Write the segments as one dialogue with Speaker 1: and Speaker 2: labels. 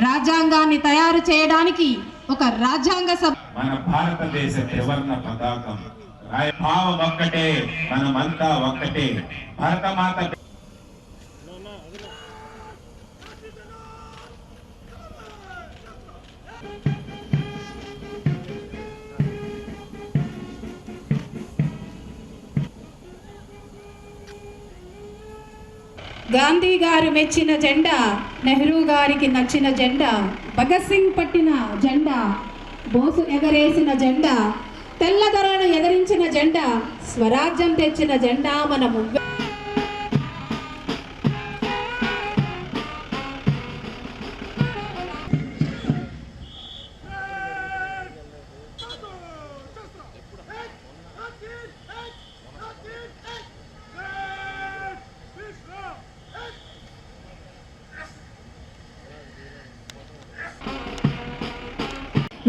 Speaker 1: రాజ్యాంగాన్ని తయారు చేయడానికి ఒక రాజ్యాంగ సభ
Speaker 2: మన భారతదేశ త్రివర్ణ పతాకం భావం ఒక్కటే, మనమంతా ఒక్కటే. భరతమాత
Speaker 1: గాంధీ గారు మెచ్చిన జెండా, నెహ్రూ గారికి నచ్చిన జెండా, భగత్ సింగ్ పట్టిన జెండా, బోసు ఎగరేసిన జెండా, తెల్లదొరను ఎదిరించిన జెండా, స్వరాజ్యం తెచ్చిన జెండా మన ముందు.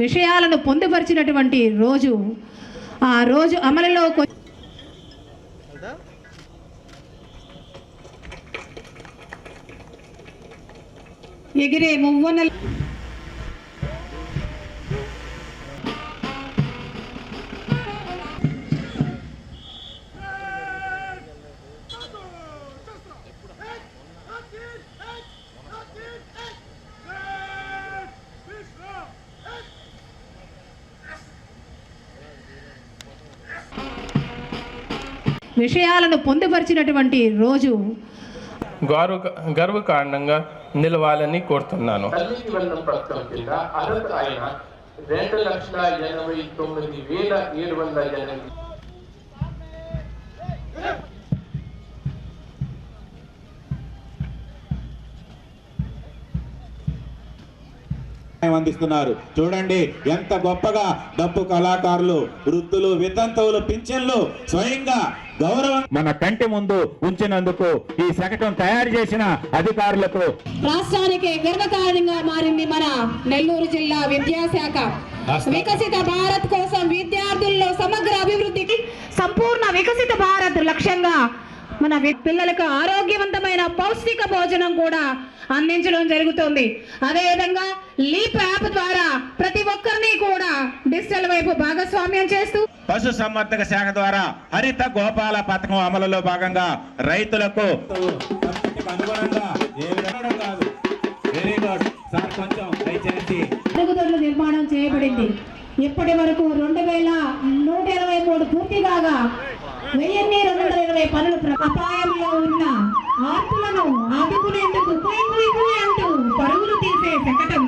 Speaker 1: విషయాలను పొందుపరిచినటువంటి రోజు, ఆ రోజు అమలులో ఎగిరే మువ్వనలు విషయాలను పొందుపరిచినటువంటి రోజు
Speaker 3: గర్వకారణంగా నిలవాలని కోరుతున్నాను.
Speaker 4: తల్లికి వందనం పథకం కింద అర్హత అయిన 2,89,708
Speaker 2: అందిస్తున్నారు. చూడండి ఎంత గొప్పగా డప్పు కళాకారులు, వృద్ధులు, వితంతువులు, పింఛన్లు స్వయంగా గౌరవం మన కంటి ముందు ఉంచినందుకు ఈ శకటం తయారు చేసిన అధికారులకు
Speaker 1: రాష్ట్రానికి గర్వకారణంగా మారింది మన నెల్లూరు జిల్లా విద్యాశాఖ. వికసిత భారత్ కోసం విద్యార్థుల్లో సమగ్ర అభివృద్ధికి సంపూర్ణ వికసిత భారత్ లక్ష్యంగా మన పిల్లలకు ఆరోగ్యవంతమైన పౌష్టిక భోజనం కూడా అందించడం జరుగుతుంది. అదేవిధంగా లీప్ యాప్ ద్వారా ప్రతి ఒక్కరిని కూడా డిజిటల్ వైపు భాగస్వామ్యం చేస్తూ
Speaker 2: పశు సంవర్ధక శాఖ ద్వారా హరిత గోపాల పథకం అమలులో భాగంగా రైతులకు
Speaker 1: మరుగుదొడ్ల నిర్మాణం చేయబడింది. ఇప్పటి వరకు 2,123 పూర్తి కాగా 1,220 పనులు అపాయంలో ఉన్న ఆర్పులను ఆదుకునేందుకు అంటూ పరుగులు తీసే శకటం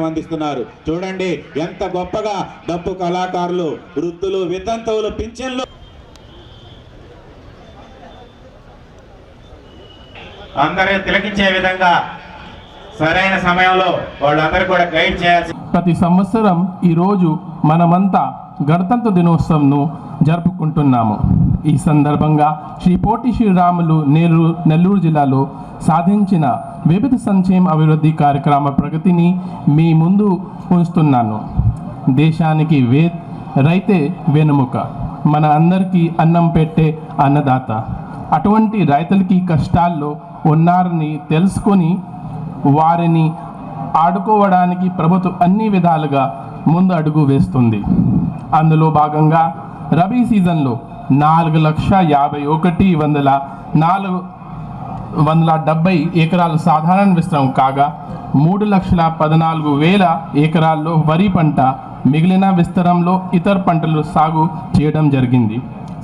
Speaker 2: అందిస్తున్నారు. చూడండి ఎంత గొప్పగా డప్పు కళాకారులు, వృద్ధులు, వితంతువులు, పింఛన్లు అందరూ తిలకించే విధంగా సరైన సమయంలో వాళ్ళందరూ కూడా గైడ్ చేయాల్సి.
Speaker 3: ప్రతి సంవత్సరం ఈరోజు మనమంతా గణతంత్ర దినోత్సవంను జరుపుకుంటున్నాము. ఈ సందర్భంగా శ్రీ పొట్టి శ్రీరాములు నెల్లూరు జిల్లాలో సాధించిన వివిధ సంక్షేమ అభివృద్ధి కార్యక్రమ ప్రగతిని మీ ముందు ఉంచుతున్నాను. దేశానికి రైతే వెనుముక, మన అందరికీ అన్నం పెట్టే అన్నదాత. అటువంటి రైతులకి కష్టాల్లో ఉన్నారని తెలుసుకొని వారిని ఆడుకోవడానికి ప్రభుత్వం అన్ని విధాలుగా ముందు అడుగు వేస్తుంది. అందులో భాగంగా రబీ సీజన్లో 4,51,470 ఎకరాలు సాధారణ విస్తీర్ణం కాగా 3,14,000 ఎకరాల్లో వరి పంట, మిగిలిన విస్తీర్ణంలో ఇతర పంటలు సాగు చేయడం జరిగింది.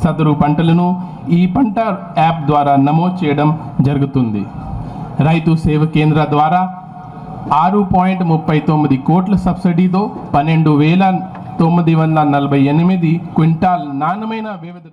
Speaker 3: సదరు పంటలను ఈ పంట యాప్ ద్వారా నమోదు చేయడం జరుగుతుంది. రైతు సేవ కేంద్ర ద్వారా 6.39 కోట్ల సబ్సిడీతో 12,948 క్వింటాల్ నాణ్యమైన వివిధ